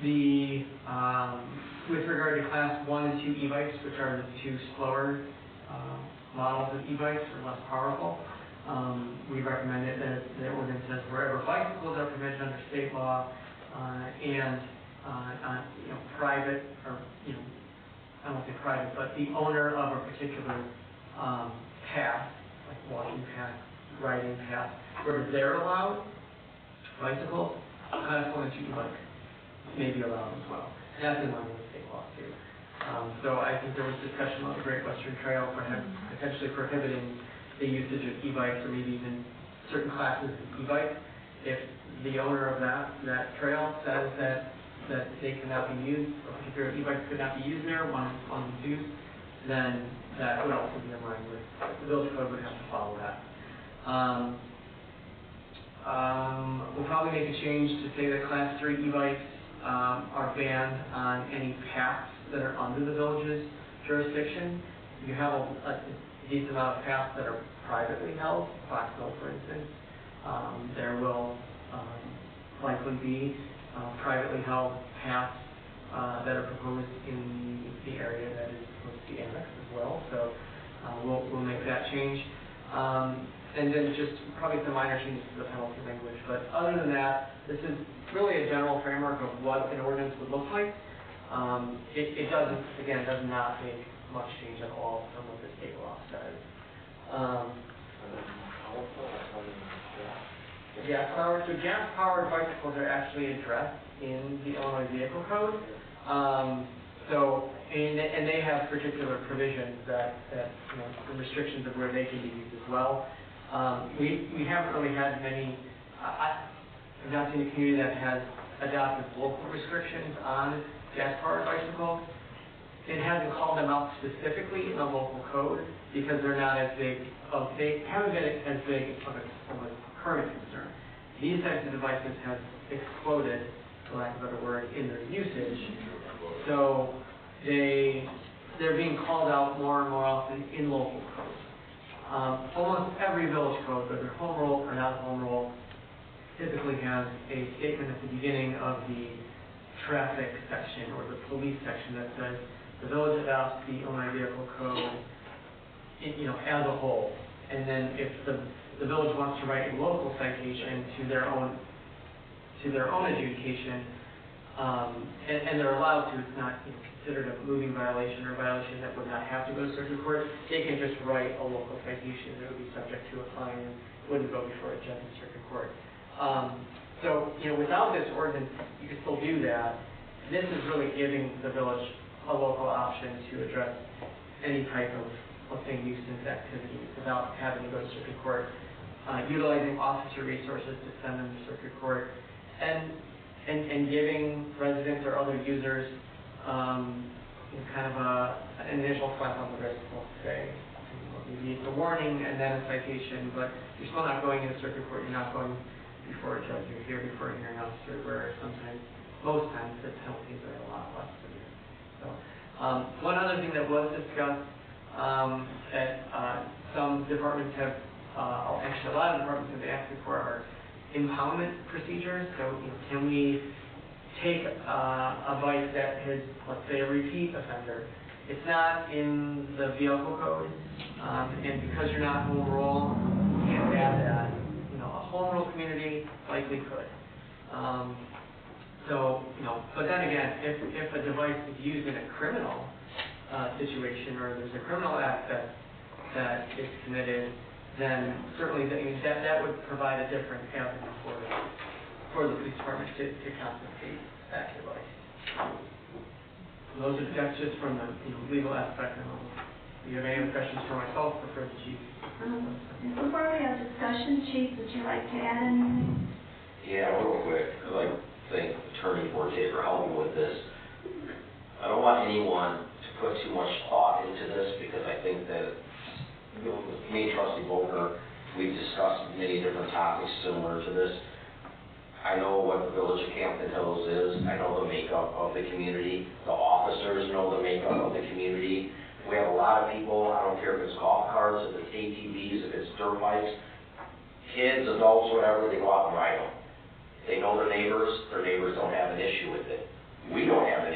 With regard to Class 1 and 2 e-bikes, which are the two slower models of e-bikes, or less powerful, we recommend it that the ordinance says wherever bicycles are permitted under state law and private, or I won't say private, but the owner of a particular path, like walking path, riding path, where they're allowed, bicycles, Class 1 and 2 e-bikes may be allowed as well. And that's in line with the state law too. So I think there was discussion on the Great Western Trail for potentially prohibiting the usage of e-bikes, or maybe even certain classes of e-bikes. If the owner of that trail says that they cannot be used, or particular e-bikes could not be used there, one and two, then that would also be in line with the village code, would have to follow that. We'll probably make a change to say that Class 3 e-bikes are banned on any paths that are under the village's jurisdiction. You have a decent amount of paths that are privately held, Foxville for instance. There will likely be privately held paths that are proposed in the area that is supposed to be annexed as well. So we'll make that change. And then just probably some minor changes to the penalty language. But other than that, this is really a general framework of what an ordinance would look like. It does not make much change at all from what the state law says. Gas-powered bicycles are actually addressed in the Illinois Vehicle Code. And they have particular provisions that the restrictions of where they can be used as well. We haven't really had many. I've not seen a community that has adopted local restrictions on gas-powered bicycles. It hasn't called them out specifically in the local code because they're not as big. They haven't been as big of a current concern. These types of devices have exploded, for lack of a better word, in their usage. So they're being called out more and more often in local code. Almost every village code, whether home rule or not home rule, typically has a statement at the beginning of the traffic section or the police section that says the village adopts the Illinois Vehicle Code, as a whole. And then if the village wants to write a local citation to their own adjudication, and they're allowed to, it's not considered a moving violation or a violation that would not have to go to circuit court, they can just write a local citation that would be subject to a fine and wouldn't go before a judge in circuit court. So, without this ordinance, you could still do that. This is really giving the village a local option to address any type of, let's say, nuisance activity without having to go to circuit court, utilizing officer resources to send them to circuit court, and giving residents or other users kind of an initial slap on the wrist, let's say. Maybe it's a warning and then a citation, but you're still not going into circuit court, you're not going before a judge, you're here before a hearing officer, where most times the penalties are a lot less severe. So, one other thing that was discussed that some departments have, actually a lot of departments have asked for are impoundment procedures. So, can we take a bike that is, let's say, a repeat offender? It's not in the vehicle code, and because you're not home rule, you can't add that. A home rule community likely could. But then again, if a device is used in a criminal situation, or there's a criminal act that is committed, then certainly that would provide a different avenue for the police department to confiscate that device. That's just from the legal aspect. If you have any other questions for myself or for the chief? Before we have discussion, Chief, would you like to add anything? Yeah, real quick. I'd like to thank Attorney Forte for helping with this. I don't want anyone to put too much thought into this because I think that me and Trustee Volker, we've discussed many different topics similar to this. I know what the Village of Campton Hills is. I know the makeup of the community. The officers know the makeup of the community. We have a lot of people, I don't care if it's golf carts, if it's ATVs, if it's dirt bikes, kids, adults, whatever, they go out and ride them. They know their neighbors don't have an issue with it.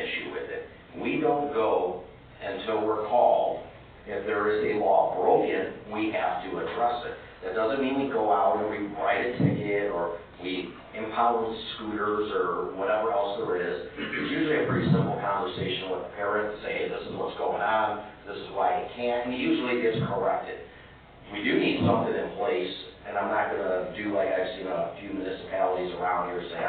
issue with it. We don't go until we're called. If there is a law broken, we have to address it. That doesn't mean we go out and we write a ticket or we impound scooters or whatever else there is. It's usually a pretty simple conversation with the parent to say, hey, this is what's going on, this is why it can't, and it usually gets corrected. We do need something in place, and I'm not going to do like I've seen a few municipalities around here say,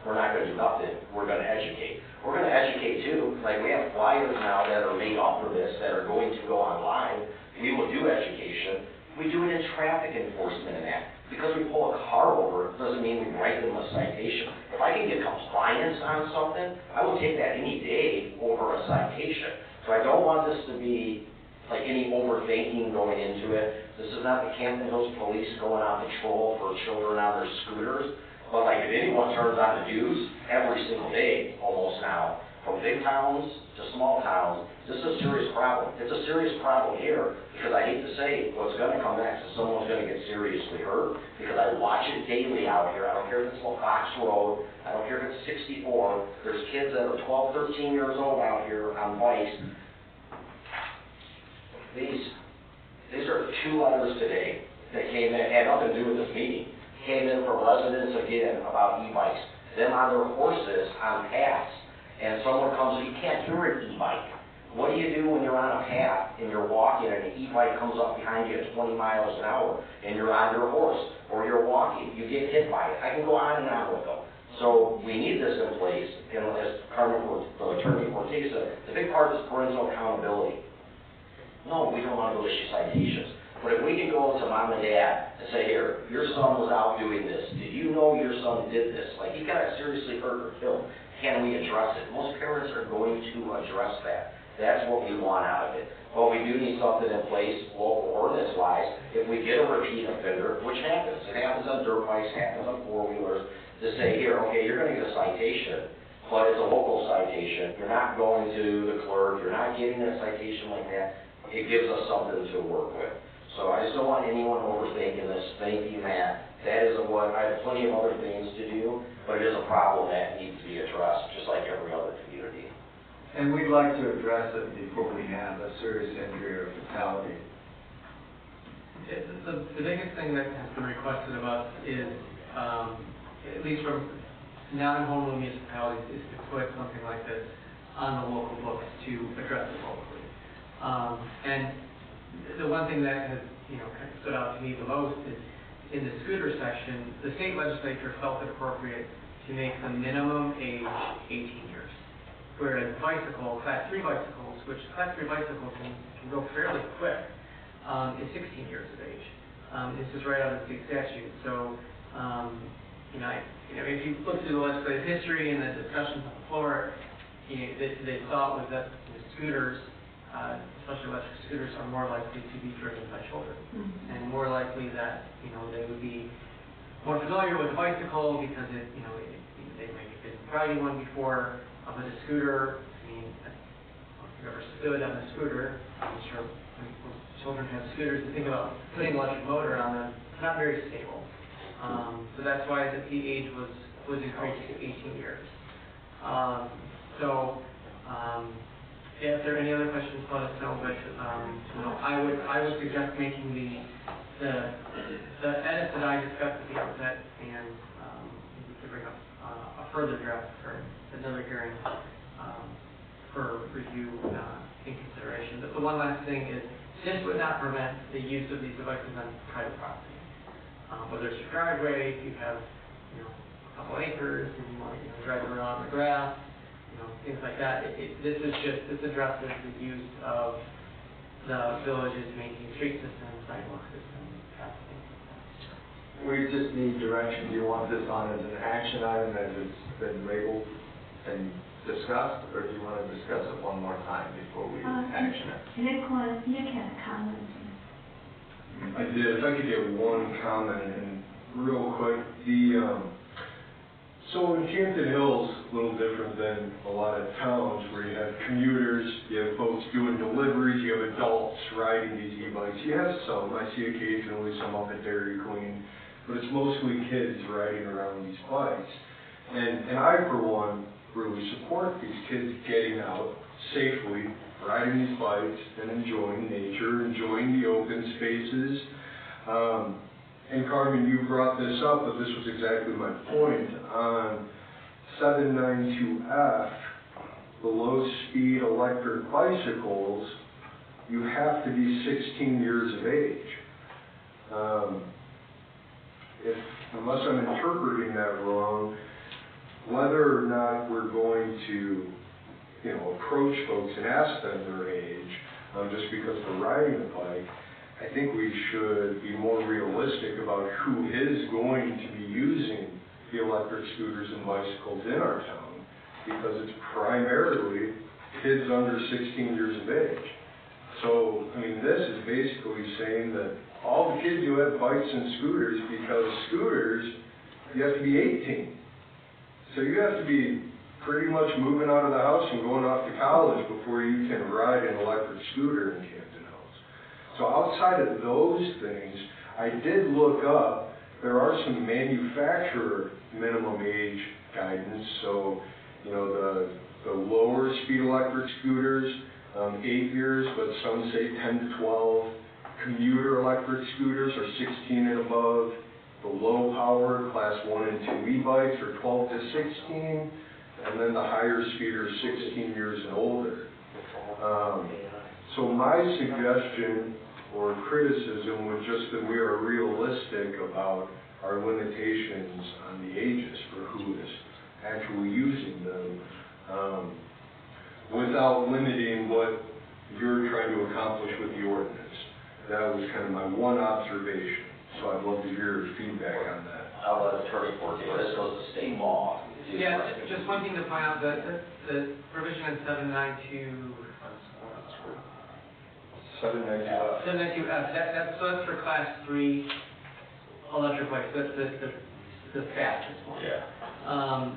we're not going to do nothing, we're going to educate. We're going to educate too, like we have flyers now that are made up for this that are going to go online. We will do education. We do it in traffic enforcement and that. Because we pull a car over, it doesn't mean we write them a citation. If I can get compliance on something, I will take that any day over a citation. So I don't want this to be like any overthinking going into it. This is not the Camden Hills Police going on patrol for children on their scooters. But like if anyone turns on the news every single day, almost now, from big towns to small towns, this is a serious problem. It's a serious problem here because I hate to say what's going to come next is someone's going to get seriously hurt because I watch it daily out here. I don't care if it's Fox Road. I don't care if it's 64. There's kids that are 12, 13 years old out here on bikes. These are 2 letters today that came in, had nothing to do with this meeting. Came in from residents again about e-bikes. Them on their horses on paths, and someone comes and you can't hear an e-bike. What do you do when you're on a path and you're walking and an e-bike comes up behind you at 20 miles an hour and you're on your horse or you're walking? You get hit by it. I can go on and on with them. So we need this in place, and as Carmen, the attorney Ortiz said, the big part is parental accountability. No, we don't want to go issue citations. But if we can go to mom and dad and say, here, your son was out doing this. Did you know your son did this? Like, he got seriously hurt or killed. Can we address it? Most parents are going to address that. That's what we want out of it. But we do need something in place, local ordinance-wise. If we get a repeat offender, which happens. It happens on dirt bikes, happens on four-wheelers, to say, here, okay, you're going to get a citation, but it's a local citation. You're not going to the clerk. You're not getting a citation like that. It gives us something to work with. So I just don't want anyone overthinking this. Thank you, Matt. That isn't what, I have plenty of other things to do, but it is a problem that needs to be addressed, just like every other community. And we'd like to address it before we have a serious injury or fatality. The biggest thing that has been requested of us is, at least from non-home rule municipalities, is to put something like this on the local books to address it locally. And the one thing that has, kind of stood out to me the most is in the scooter section, the state legislature felt it appropriate to make the minimum age 18 years. Whereas bicycle, class 3 bicycles, which class 3 bicycles can go fairly quick, is 16 years of age. This is right out of the state statute. So, if you look through the legislative history and the discussions on the floor, the thought was that scooters, especially electric scooters, are more likely to be driven by children, and more likely that they would be more familiar with a bicycle because they might have been riding one before. But a scooter, if you've ever stood on a scooter, I'm sure when children have scooters, to think about putting an electric motor on them, it's not very stable. So that's why the age was increased to 18 years. If there are any other questions, let us know. But I would suggest making the edits that I discussed at the outset, and we could bring up a further draft for another hearing for review in consideration. But the one last thing is, this would not prevent the use of these devices on private property. Whether it's your driveway, if you have a couple acres and you want to drive around the grass, things like that. This addresses the use of the village's making street systems, sidewalk systems, things like that. We just need direction. Do you want this on as an action item as it's been labeled and discussed, or do you want to discuss it one more time before we action it? Nick had a comment. I did. If I could get one comment in real quick. So in Camden Hills, a little different than a lot of towns where you have commuters, you have folks doing deliveries, you have adults riding these e-bikes. You have some, I see occasionally some up at Dairy Queen, but it's mostly kids riding around these bikes. And I, for one, really support these kids getting out safely, riding these bikes, and enjoying nature, enjoying the open spaces. And Carmen, you brought this up, but this was exactly my point. On 792F, the low-speed electric bicycles, you have to be 16 years of age. Unless I'm interpreting that wrong, whether or not we're going to, approach folks and ask them their age, just because they're riding a bike, I think we should be more realistic about who is going to be using the electric scooters and bicycles in our town, because it's primarily kids under 16 years of age. So, this is basically saying that all the kids who have bikes and scooters, because scooters, you have to be 18. So you have to be pretty much moving out of the house and going off to college before you can ride an electric scooter in Camden Hills. So outside of those things, I did look up, there are some manufacturer minimum age guidance. So, the lower speed electric scooters, 8 years, but some say 10 to 12. Commuter electric scooters are 16 and above. The low power class 1 and 2 e-bikes are 12 to 16. And then the higher speed are 16 years and older. So my suggestion or criticism would just that we are realistic about our limitations on the ages for who is actually using them, without limiting what you're trying to accomplish with the ordinance. That was kind of my one observation, so I'd love to hear your feedback on that. I'll let Attorney Forte, this goes to state law. Yeah, just one thing to point out, the provision in 792, 792F. that's for class 3 electric bikes, that's the fastest one. Yeah.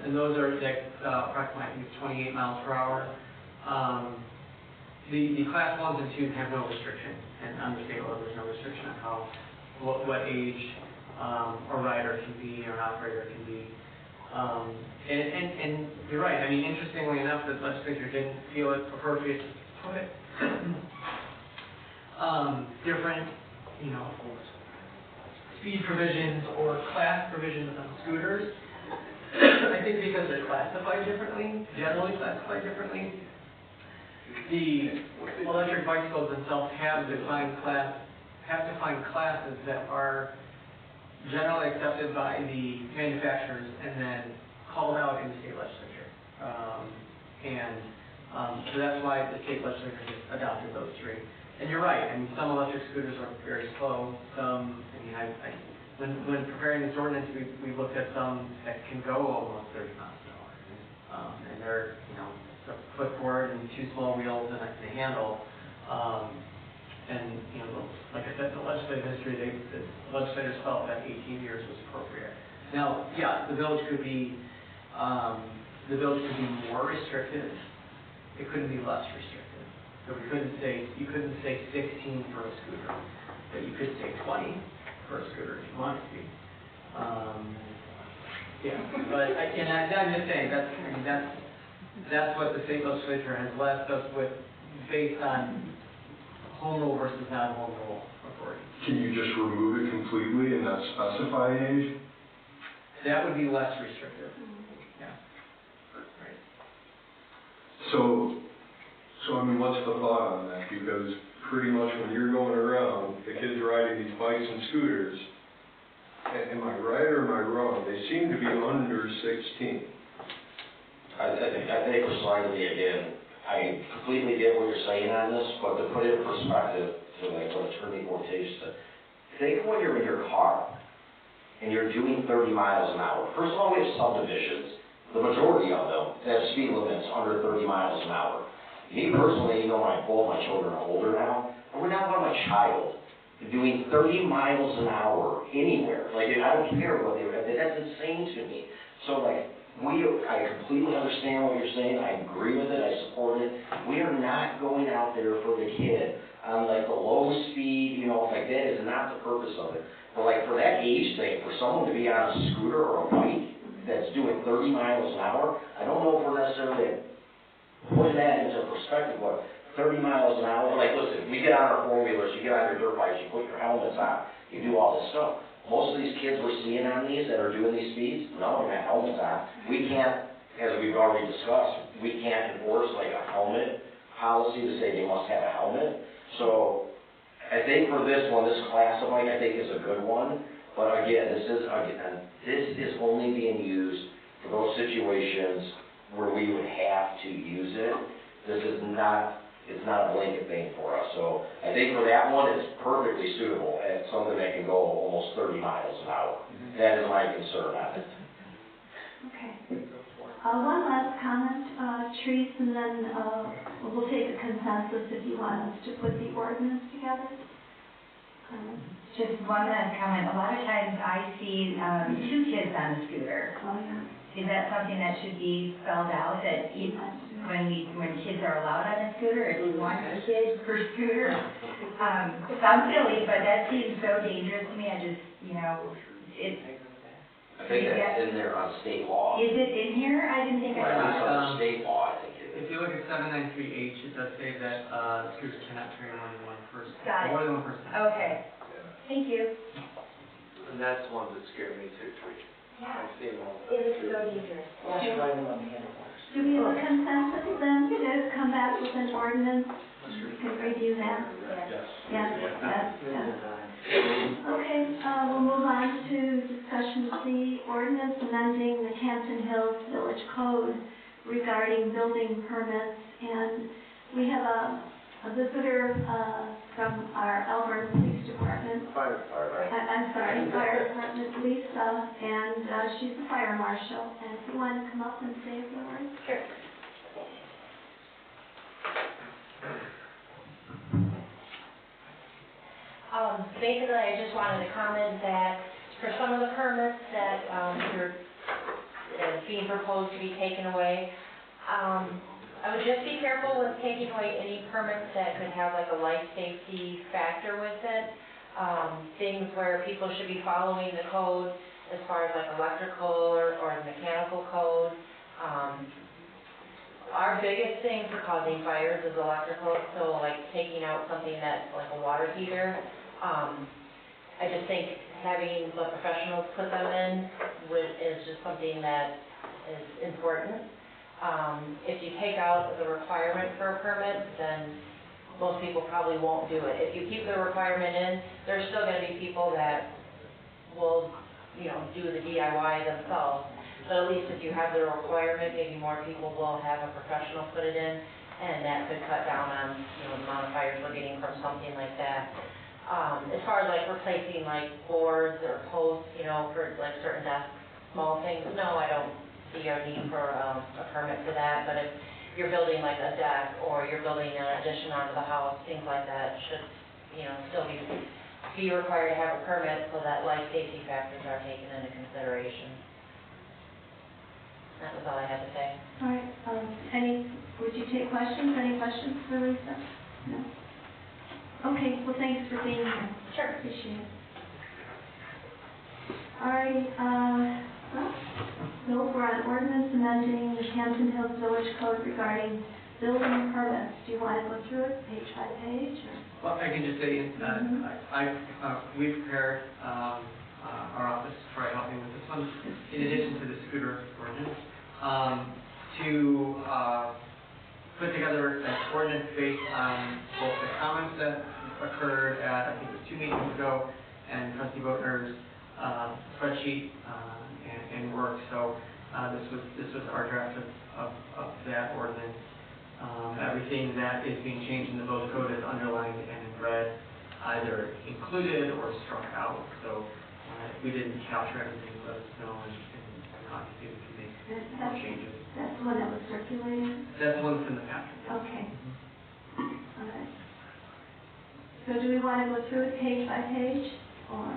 And those are approximately, I think it's 28 miles per hour. The class 1s and 2s have no restriction, and on the state law, there's no restriction on what age a rider can be or an operator can be. And you're right. Interestingly enough, the legislature didn't feel it appropriate to put different, speed provisions or class provisions on scooters. I think because they're classified differently, generally classified differently. The electric bicycles themselves have defined classes that are generally accepted by the manufacturers and then called out in the state legislature. So that's why the state legislature just adopted those 3. And you're right, some electric scooters are very slow. Some, when preparing this ordinance, we looked at some that can go almost 30 miles an hour. And they're, a foot forward and 2 small wheels and a handle. Like I said, in the legislative history, the legislators felt that 18 years was appropriate. Now, yeah, the village could be more restrictive. It couldn't be less restrictive. So you couldn't say 16 for a scooter, but you could say 20 for a scooter if you wanted to be. But I'm just saying that's what the state legislature has left us with, based on home rule versus non-home rule authority. Can you just remove it completely and not specify an age? That would be less restrictive. Yeah. Right. So what's the thought on that? Because pretty much when you're going around, the kids riding these bikes and scooters, am I right or am I wrong? They seem to be under 16. I think we're slightly, again, I completely get what you're saying on this, but to put it in perspective, to like what Attorney Forte said, think when you're in your car and you're doing 30 miles an hour. First of all, we have subdivisions, the majority of them have speed limits under 30 miles an hour. Me personally, both my children are older now, and we're not about my child doing 30 miles an hour anywhere. Like, I don't care what that's insane to me. So, I completely understand what you're saying. I agree with it. I support it. We are not going out there for the kid on, the low speed, that is not the purpose of it. But, for that age thing, for someone to be on a scooter or a bike that's doing 30 miles an hour, I don't know if we're necessarily necessarily put that into perspective, what, 30 miles an hour? Like, listen, we get on our four-wheelers, you get on your dirt bikes, you put your helmets on, you do all this stuff. Most of these kids we're seeing on these that are doing these speeds, none of them have helmets on. We can't, as we've already discussed, we can't enforce like a helmet policy to say they must have a helmet. So I think for this one, this class of bike, I think is a good one. But again, this is only being used for those situations where we would have to use it. This is not, it's not a blanket thing for us. So I think for that one, it's perfectly suitable at something that can go almost 30 miles an hour. That is my concern on it. Okay. One last comment, Therese, and then we'll take a consensus if you want us to put the ordinance together. Just one last comment. A lot of times I see two kids on a scooter. Oh, yeah. Is that something that should be spelled out, that when kids are allowed on a scooter, it's one kid per scooter? Sounds silly, but that seems so dangerous to me. I just, I think that's in there on state law. Is it in here? I didn't think I Right, saw it's it. under state law, I think it is. If you look at 793H, it does say that scooters cannot carry more than one person. Got it. More than one person. Okay. Thank you. And that's one that scared me too, Teresa. Yeah. I've seen all It is so dangerous. Do we have a consensus then to come back with an ordinance? We can review that. Yes. Yes. Okay, we'll move on to discussion C, ordinance amending the Hampton Hills Village Code regarding building permits. And we have a visitor from our Elburn Police Department. Fire. I'm sorry, Fire Department, Lisa, and she's the fire marshal. And if you want to come up and say a few words. Sure. Basically, I just wanted to comment that for some of the permits that that's being proposed to be taken away, I would just be careful with taking away any permits that could have like a life safety factor with it. Things where people should be following the code as far as like electrical or mechanical code. Our biggest thing for causing fires is electrical, so like taking out something that's like a water heater. I just think having the professionals put them in is just something that is important. If you take out the requirement for a permit, then most people probably won't do it. If you keep the requirement in, there's still going to be people that will, do the DIY themselves. But at least if you have the requirement, maybe more people will have a professional put it in, and that could cut down on, the amount of fires we're getting from something like that. As far as like replacing like boards or posts, for like certain desks, small things, no, I don't see our need for a permit for that. But if you're building like a deck or you're building an addition onto the house, things like that should, still be required to have a permit so that life safety factors are taken into consideration. That was all I had to say. All right. Would you take questions? Any questions for Lisa? No? Okay. Well, thanks for being here. Sure. Appreciate it. All right. So we're on ordinance amending the Hampton Hills Village Code regarding building permits. Do you want to go through it page by page? Or? Well, I can just say we prepared our office for helping with this one, in addition to the scooter ordinance, to put together an ordinance based on both the comments that occurred at, I think it was 2 meetings ago, and Trustee Voter's spreadsheet and work. So this was our draft of that ordinance. Everything that is being changed in the village code is underlined and in red, either included or struck out. So if we didn't capture everything, let us know, and obviously we can make more changes. That's the one that was circulated? That's the one that's in the packet. Okay. All right. So do we want to go through it page by page, or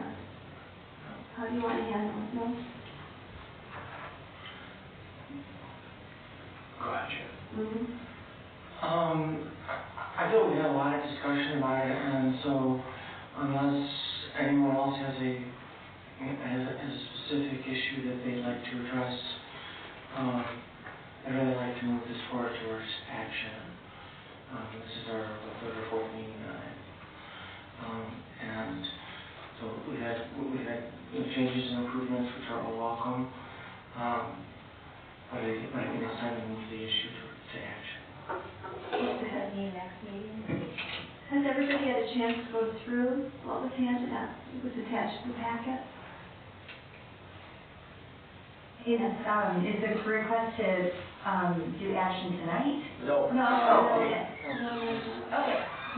how do you want to handle it? No? Gotcha. Mm-hmm. I feel we had a lot of discussion about it, and so unless anyone else has a specific issue that they'd like to address, I'd really like to move this forward towards action. This is our third or fourth meeting on it. And so we had changes and improvements which are all welcome. But I think it's time to move the issue to action. Does that mean next meeting? Has everybody had a chance to go through what was handed out, was attached to the packet? Is this request to do action tonight? No. Okay.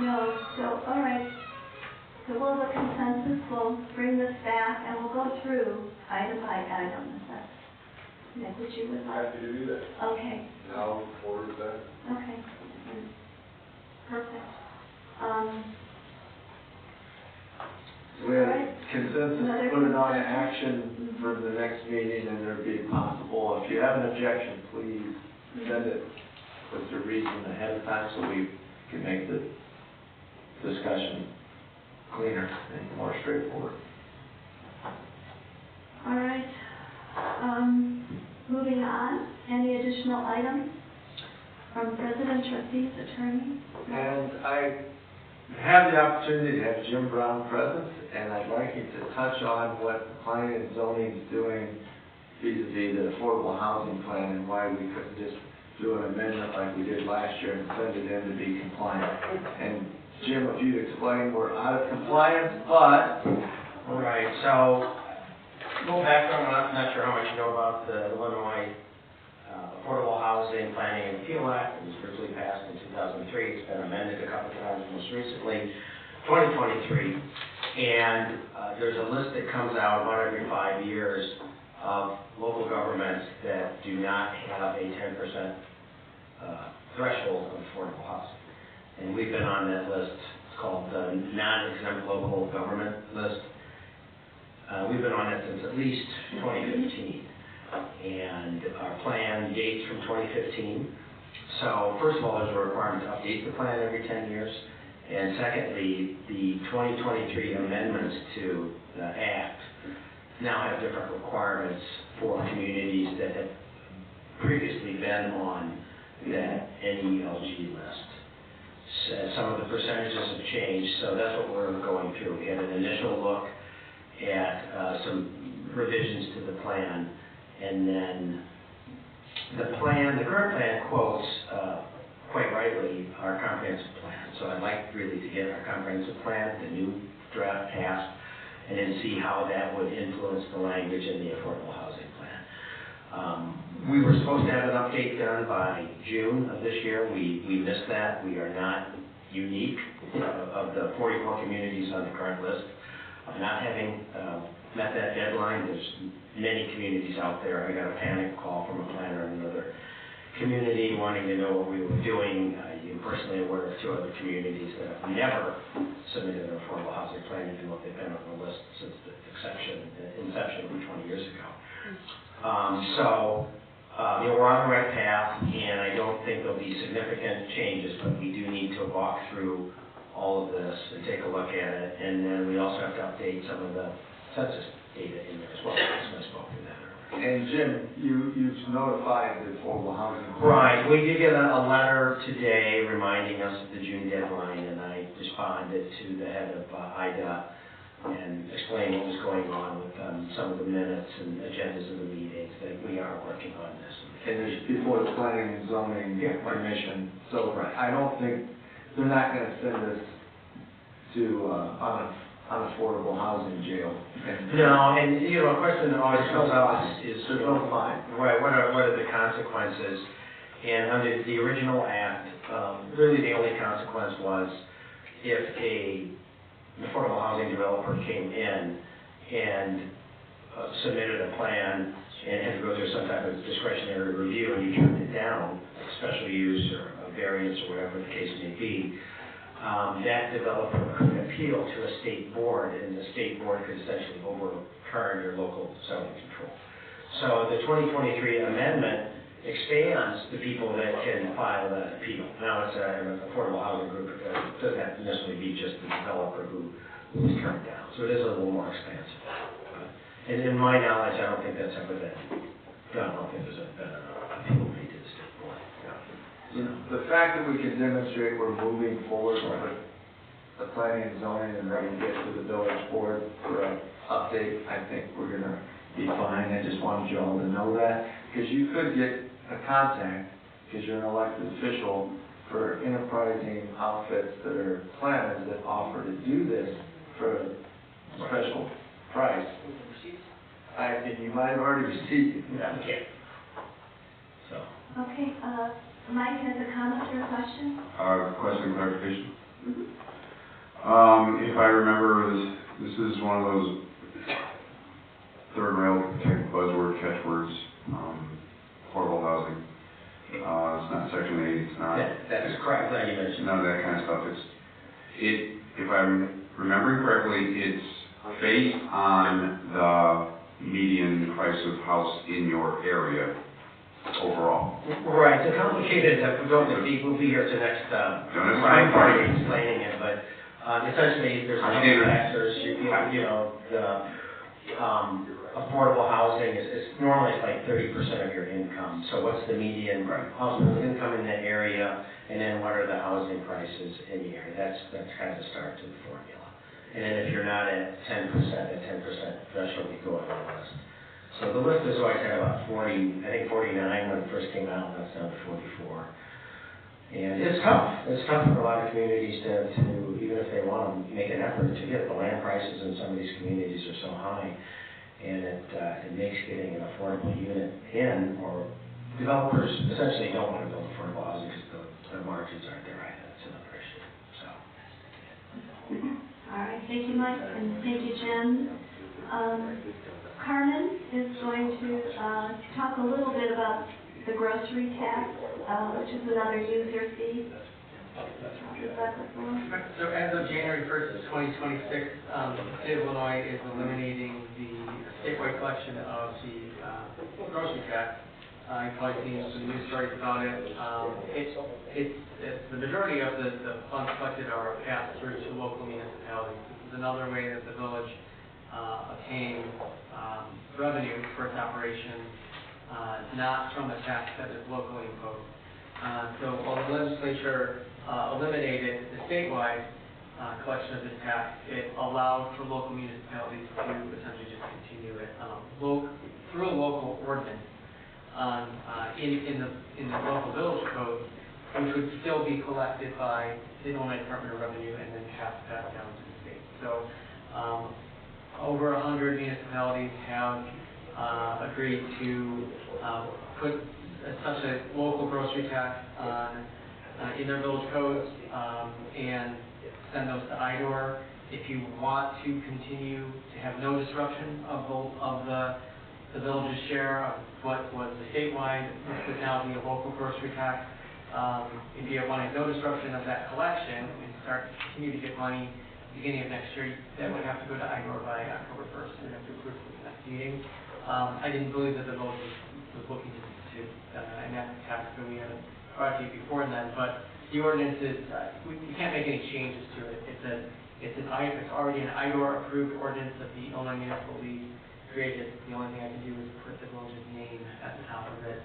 No, so, all right. So we'll have a consensus, we'll bring this back, and we'll go through item by item. Is that what you would like? Happy to do that. Okay, Now, forward that. okay. Perfect. We had Right. consensus, Another put it on consensus. action for the next meeting, and there'd be possible, if you have an objection, please send it with the reason ahead of time so we can make the discussion cleaner and more straightforward. All right. Moving on, any additional items from president, trustees, attorney? And I have the opportunity to have Jim Brown present, and I'd like him to touch on what the planning and zoning is doing vis-a-vis the affordable housing plan and why we couldn't just do an amendment like we did last year and send it in to be compliant. And Jim, if you'd explain, we're out of compliance, but All right, so, a little background, I'm not sure how much you know about the Illinois Affordable Housing Planning and Appeal Act. It was originally passed in 2003. It's been amended a couple of times, most recently 2023. And there's a list that comes out about every 5 years of local governments that do not have a 10% threshold of affordable housing. And we've been on that list. It's called the non-exempt local government list. We've been on it since at least 2015. And our plan dates from 2015. So first of all, there's a requirement to update the plan every 10 years. And secondly, the 2023 amendments to the Act now have different requirements for communities that have previously been on that NELG list. So some of the percentages have changed, so that's what we're going through. We had an initial look at some revisions to the plan, and then the current plan quotes, quite rightly, our comprehensive plan. So I'd like really to get our comprehensive plan, the new draft passed, and then see how that would influence the language in the affordable housing plan. We were supposed to have an update done by June of this year. We missed that. We are not unique of the 44 communities on the current list of not having met that deadline. There's many communities out there. I got a panic call from a planner in another community wanting to know what we were doing. I'm personally aware of 2 other communities that have never submitted an affordable housing plan, even though they've been on the list since the inception 20 years ago. We're on the right path, and I don't think there'll be significant changes, but we do need to walk through all of this and take a look at it, and then we also have to update some of the census data in there as well. So I spoke to that earlier. and Jim, you've notified the affordable housing. Right, we did get a letter today reminding us of the June deadline, and I responded to the head of IDA and explained what was going on with some of the minutes and agendas of the meetings, that we are working on this. And it's before the planning and zoning commission, so Right. I don't think, they're not gonna send us to unaffordable housing jail. No, and a question that always comes out is There's no fine. right, what are the consequences? And under the original act, really the only consequence was if an affordable housing developer came in and submitted a plan and had to go through some type of discretionary review and you turned it down, like special use or a variance or whatever the case may be, that developer could appeal to a state board, and the state board could essentially overturn your local zoning control. So the 2023 amendment expands the people that can file that appeal. Now it's an affordable housing group. It doesn't have to necessarily be just the developer who was turned down. So it is a little more expansive. And in my knowledge, I don't think that's ever been done. I don't think there's been an appeal made to the state. The fact that we can demonstrate we're moving forward with the planning and zoning and then we get to the village board for an update, I think we're gonna be fine. I just wanted you all to know that, because you could get a contact, because you're an elected official, for enterprising outfits that are planners that offer to do this for a special price. I think you might have already received it. Yeah. So. Okay, Mike has a comment or a question? Question, clarification. Mm-hmm. If I remember, this is one of those third rail type buzzword catchwords, affordable housing. It's not Section 8, it's not. That's correct, glad you mentioned. None of that kind of stuff. If I'm remembering correctly, it's based on the median price of house in your area overall. Right, it's a complicated, we'll be here to next Friday party explaining it, but essentially, there's a couple of factors, you know, the affordable housing is normally it's like 30% of your income. So what's the median household income in that area, and then what are the housing prices in the area? That's kind of the start to the formula. And then if you're not at 10%, at 10% threshold, you go on the list. So the list is always had about 40, I think 49 when it first came out, and that's down to 44. And it's tough. It's tough for a lot of communities to even if they want to make an effort to get the land prices in some of these communities are so high. And it makes getting an affordable unit in, or developers essentially don't want to build affordable housing because the margins aren't there either. That's another issue. So. All right, thank you, Mike, and thank you, Jim. Carmen is going to talk a little bit about the grocery tax, which is another user fee. So as of January 1st of 2026, the state of Illinois is eliminating the statewide collection of the grocery tax. You've probably seen some news stories about it. It's the majority of the funds collected are passed through to local municipalities. This is another way that the village obtains revenue for its operation, not from a tax that is locally imposed. So while the legislature eliminated the statewide collection of this tax, it allowed for local municipalities to essentially just continue it through a local ordinance in the local village code, which would still be collected by the Illinois Department of Revenue and then passed down to the state. So over 100 municipalities have agreed to put such a local grocery tax in their village codes and send those to IDOR. If you want to continue to have no disruption of the village's share of what was the statewide, this would now be a local grocery tax. If you want to have no disruption of that collection and continue to get money beginning of next year, that would have to go to IDOR by October 1st. We'd have to approve it for the next meeting. I didn't believe that the village was looking to enact the tax, so we haven't brought it to you before then. But the ordinance is, we can't make any changes to it. It's already an IDOR-approved ordinance that the Illinois Municipal League created. The only thing I can do is put the village's name at the top of it.